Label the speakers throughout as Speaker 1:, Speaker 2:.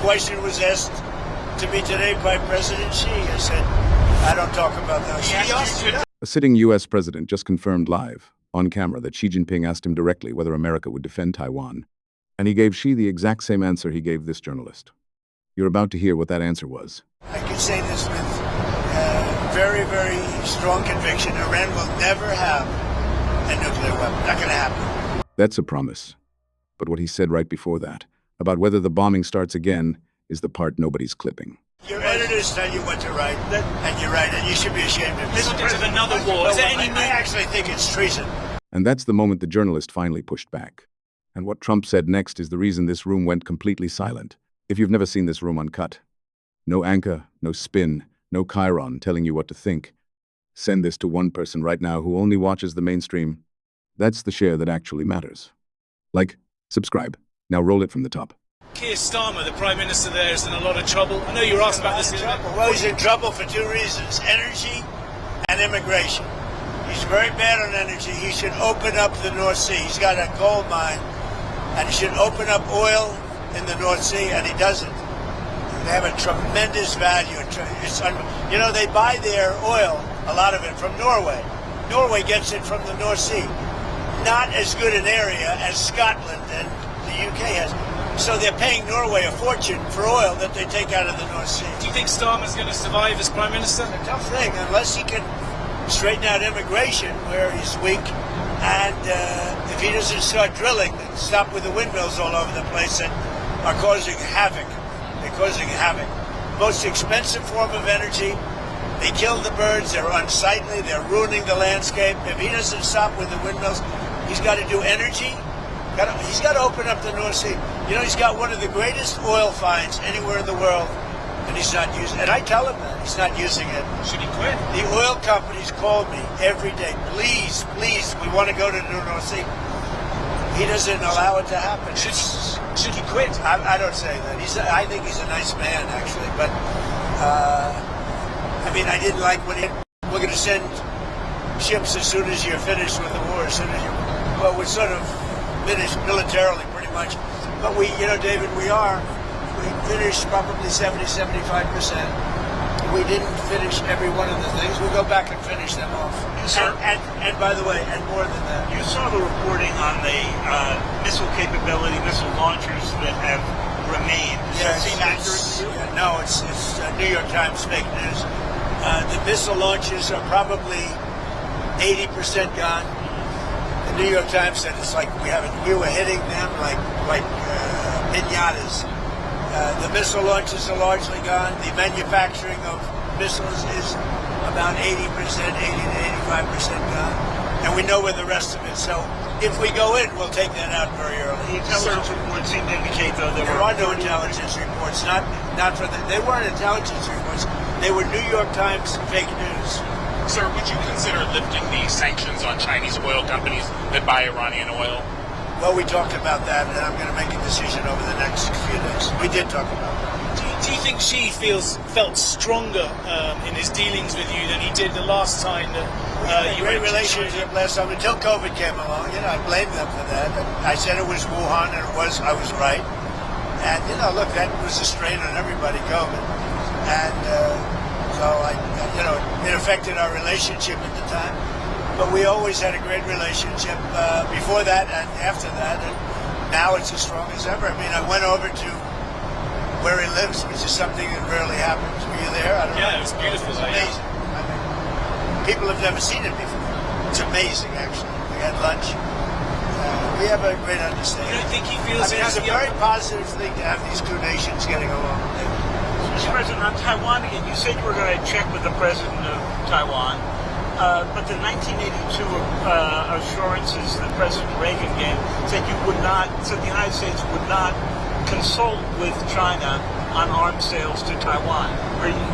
Speaker 1: question was asked to me today by President Xi. I said, I don't talk about those things.
Speaker 2: A sitting U.S. president just confirmed live, on camera, that Xi Jinping asked him directly whether America would defend Taiwan, and he gave Xi the exact same answer he gave this journalist. You're about to hear what that answer was.
Speaker 1: I can say this with very, very strong conviction. Iran will never have a nuclear weapon. Not going to happen.
Speaker 2: That's a promise. But what he said right before that, about whether the bombing starts again, is the part nobody's clipping.
Speaker 1: Your editors tell you what to write, and you're right, and you should be ashamed of
Speaker 3: This
Speaker 1: yourself.
Speaker 3: is another war. Is there any
Speaker 1: I actually think it's treason.
Speaker 2: And that's the moment the journalist finally pushed back. And what Trump said next is the reason this room went completely silent. If you've never seen this room uncut, no anchor, no spin, no chyron telling you what to think. Send this to one person right now who only watches the mainstream. That's the share that actually matters. Like, subscribe. Now roll it from the top.
Speaker 3: Keir Starmer, the Prime Minister there, is in a lot of trouble. I know you were asked about this.
Speaker 1: Well, he's in trouble for two reasons: energy and immigration. He's very bad on energy. He should open up the North Sea. He's got a gold mine, and he should open up oil in the North Sea, and he doesn't. They have a tremendous value. You know, they buy their oil, a lot of it, from Norway. Norway gets it from the North Sea. Not as good an area as Scotland and the UK has. So they're paying Norway a fortune for oil that they take out of the North Sea.
Speaker 3: Do you think Starmer's going to survive as Prime Minister?
Speaker 1: It's a tough thing, unless he can straighten out immigration, where he's weak. And if he doesn't start drilling and stop with the windmills all over the place that are causing havoc. They're causing havoc. Most expensive form of energy. They kill the birds. They're unsightly. They're ruining the landscape. If he doesn't stop with the windmills, he's got to do energy. He's got to open up the North Sea. You know, he's got one of the greatest oil finds anywhere in the world, and he's not using it. And I tell him that. He's not using it.
Speaker 3: Should he quit?
Speaker 1: The oil companies call me every day. Please, please, we want to go to the North Sea. He doesn't allow it to happen.
Speaker 3: Should he quit?
Speaker 1: I don't say that. I think he's a nice man, actually. But, I mean, I didn't like when we're going to send ships as soon as you're finished with the war, as soon as you... Well, we're sort of finished militarily, pretty much. But we, you know, David, we finished probably 70-75%. We didn't finish every one of the things. We'll go back and finish them off. And by the way, and more than that.
Speaker 4: You saw the reporting on the missile capability, missile launchers that have remained. Does that seem accurate to you?
Speaker 1: Yeah, no, it's New York Times fake news. The missile launches are probably 80% gone. The New York Times said it's like we were hitting them like pinatas. The missile launches are largely gone. The manufacturing of missiles is about 80%, 80 to 85% gone. And we know where the rest of it. So if we go in, we'll take that out very early.
Speaker 4: The intelligence reports seem to indicate, though,
Speaker 1: there are no intelligence reports. They weren't intelligence reports. They were New York Times fake news.
Speaker 5: Sir, would you consider lifting the sanctions on Chinese oil companies that buy Iranian oil?
Speaker 1: Well, we talked about that, and I'm going to make a decision over the next few days. We did talk about that.
Speaker 3: Do you think Xi felt stronger in his dealings with you than he did the last time that you
Speaker 1: great
Speaker 3: went to
Speaker 1: relationship last time until COVID came along? You know, I blamed them for that. I said it was Wuhan, and I was right. And you know, look, that was a strain on everybody, COVID, and so it affected our relationship at the time. But we always had a great relationship before that and after that, and now it's as strong as ever. I mean, I went over to where he lives, which is something that rarely happens. Were you there? I don't know.
Speaker 3: it was beautiful.
Speaker 1: It's amazing. I mean, people have never seen it before. It's amazing, actually. We had lunch. We have a great understanding.
Speaker 3: You don't think he feels?
Speaker 1: I mean, it's a very positive thing to have these two nations getting along.
Speaker 4: Mr. President, on Taiwan again, you said you were going to check with the president of Taiwan, but the 1982 assurances that President Reagan gave said the United States would not consult with China on arms sales to Taiwan.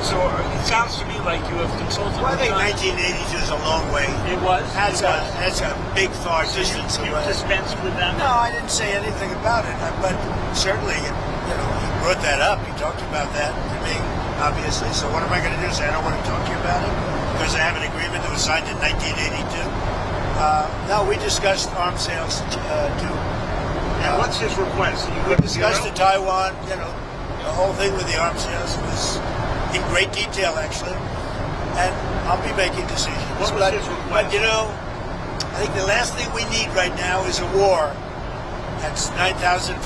Speaker 4: So it sounds to me like you have consulted
Speaker 1: well,
Speaker 4: with
Speaker 1: I think
Speaker 4: China.
Speaker 1: 1982 is a long way.
Speaker 4: It was?
Speaker 1: That's a big far distance
Speaker 4: You
Speaker 1: away.
Speaker 4: dispensed with that?
Speaker 1: No, I didn't say anything about it, but certainly, you know, he brought that up. He talked about that to me, obviously. So what am I going to do? Say I don't want to talk to you about it because I have an agreement that was signed in 1982. No, we discussed arms sales too.
Speaker 4: And what's his request?
Speaker 1: We discussed the Taiwan, you know, The whole thing with the arms sales was in great detail, actually. And I'll be making decisions.
Speaker 4: What was his request?
Speaker 1: But you know, I think the last thing we need right now is a war that's 9,500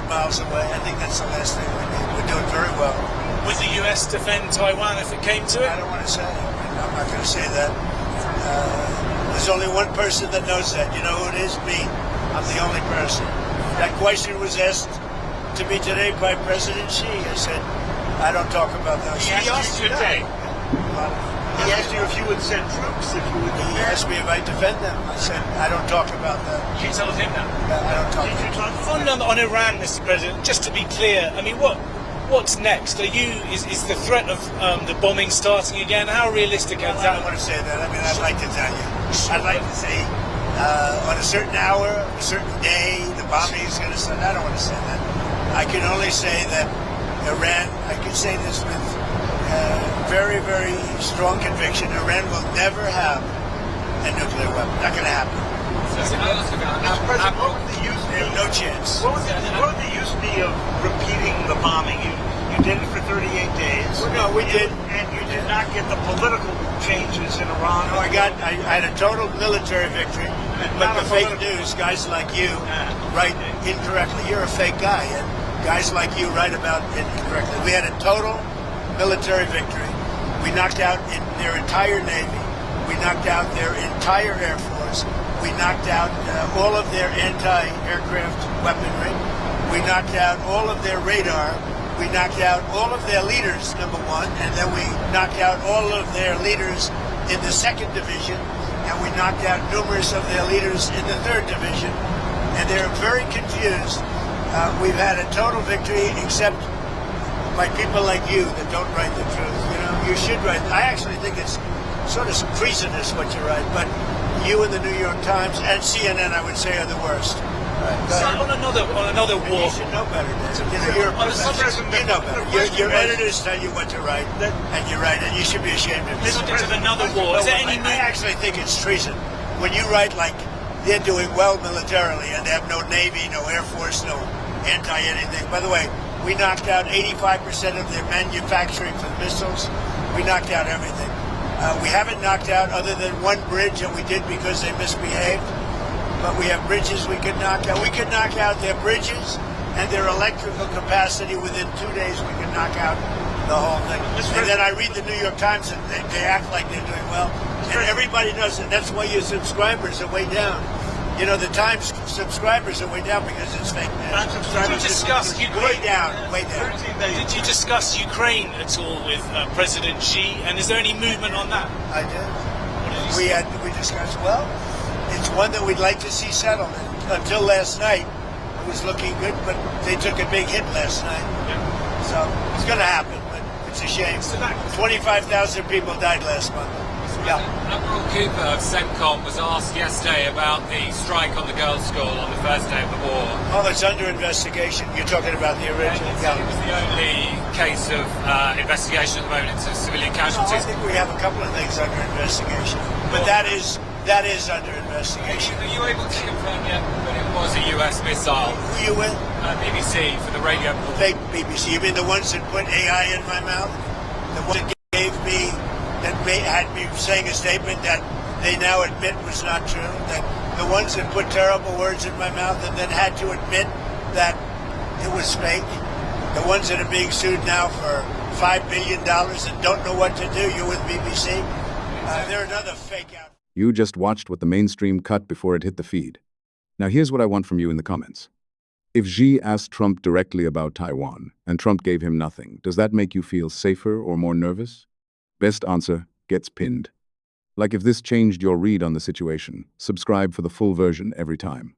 Speaker 1: miles away. I think that's the last thing we need. We're doing very well.
Speaker 3: Would the US defend Taiwan if it came to it?
Speaker 1: I don't want to say it. I'm not going to say that. There's only one person that knows that. You know who it is? Me. I'm the only person. That question was asked to me today by President Xi. I said, I don't talk about those.
Speaker 5: He asked you today.
Speaker 4: He asked you if you would send troops, if you would
Speaker 1: He
Speaker 4: defend.
Speaker 1: asked me if I defend them. I said, I don't talk about that.
Speaker 5: You told him that.
Speaker 1: I don't talk
Speaker 4: Did you
Speaker 1: about
Speaker 4: talk
Speaker 3: On Iran, Mr. President, just to be clear, I mean, what's next? Is the threat of the bombing starting again? How realistic is
Speaker 1: I don't
Speaker 3: that?
Speaker 1: want to say that. I mean, I'd like to tell you. I'd like to say on a certain hour, a certain day, the bombing is going to start. I don't want to say that. I can only say that Iran, I can say this with very, very strong conviction, Iran will never have a nuclear weapon. Not going to happen.
Speaker 4: Mr. President, what would the use
Speaker 1: They
Speaker 4: be?
Speaker 1: have no chance.
Speaker 4: What would the use be of repeating the bombing? You did it for 38 days.
Speaker 1: No, we did.
Speaker 4: And you did not get the political changes in Iran.
Speaker 1: No, I had a total military victory, but
Speaker 4: Not
Speaker 1: the
Speaker 4: a
Speaker 1: fake
Speaker 4: political.
Speaker 1: news, guys like you, write incorrectly. You're a fake guy, and guys like you write about it incorrectly. We had a total military victory. We knocked out their entire Navy. We knocked out their entire Air Force. We knocked out all of their anti-aircraft weaponry. We knocked out all of their radar. We knocked out all of their leaders, number one, and then we knocked out all of their leaders in the 2nd Division, and we knocked out numerous of their leaders in the 3rd Division, and they're very confused. We've had a total victory, except by people like you that don't write the truth. You know, you should write. I actually think it's sort of treasonous what you write, but you and the New York Times and CNN, I would say, are the worst.
Speaker 3: So on another war,
Speaker 1: You should know better, Dan. You know, you're a
Speaker 3: On the
Speaker 1: professor.
Speaker 3: subject of-
Speaker 1: You know better. Your editors tell you what to write, and you write it. You should be ashamed of yourself.
Speaker 3: subject of another war, is there any
Speaker 1: I actually think it's treason when you write like they're doing well militarily and they have no Navy, no Air Force, no anti-anything. By the way, we knocked out 85% of their manufacturing for the missiles. We knocked out everything. We haven't knocked out other than one bridge that we did because they misbehaved. But we have bridges we could knock out. We could knock out their bridges and their electrical capacity within 2 days. We could knock out the whole thing. And then I read the New York Times and they act like they're doing well. And everybody knows it. That's why your subscribers are way down. You know, the Times subscribers are way down because it's fake news.
Speaker 3: did you discuss
Speaker 1: Way
Speaker 3: Ukraine?
Speaker 1: down, way down.
Speaker 3: Did you discuss Ukraine at all with President Xi? And is there any movement on that?
Speaker 1: I did. We discussed, well, it's one that we'd like to see settled. Until last night, it was looking good, but they took a big hit last night. So it's going to happen, but it's a shame. 25,000 people died last month. Yeah.
Speaker 6: Admiral Cooper of CENTCOM was asked yesterday about the strike on the girls' school on the first day of the war.
Speaker 1: Oh, it's under investigation. You're talking about the original.
Speaker 6: It was the only case of investigation at the moment into civilian
Speaker 1: I
Speaker 6: casualties.
Speaker 1: think we have a couple of things under investigation, but that is under investigation.
Speaker 6: Are you able to confirm yet that it was a US missile?
Speaker 1: Who are you with?
Speaker 6: BBC for the radio.
Speaker 1: Fake BBC. You mean the ones that put AI in my mouth? The ones that gave me, had me saying a statement that they now admit was not true? That the ones that put terrible words in my mouth and then had to admit that it was fake? The ones that are being sued now for $5 billion and don't know what to do? You with BBC? They're another fake out.
Speaker 2: You just watched what the mainstream cut before it hit the feed. Now here's what I want from you in the comments. If Xi asked Trump directly about Taiwan, and Trump gave him nothing, does that make you feel safer or more nervous? Best answer gets pinned. Like if this changed your read on the situation, subscribe for the full version every time.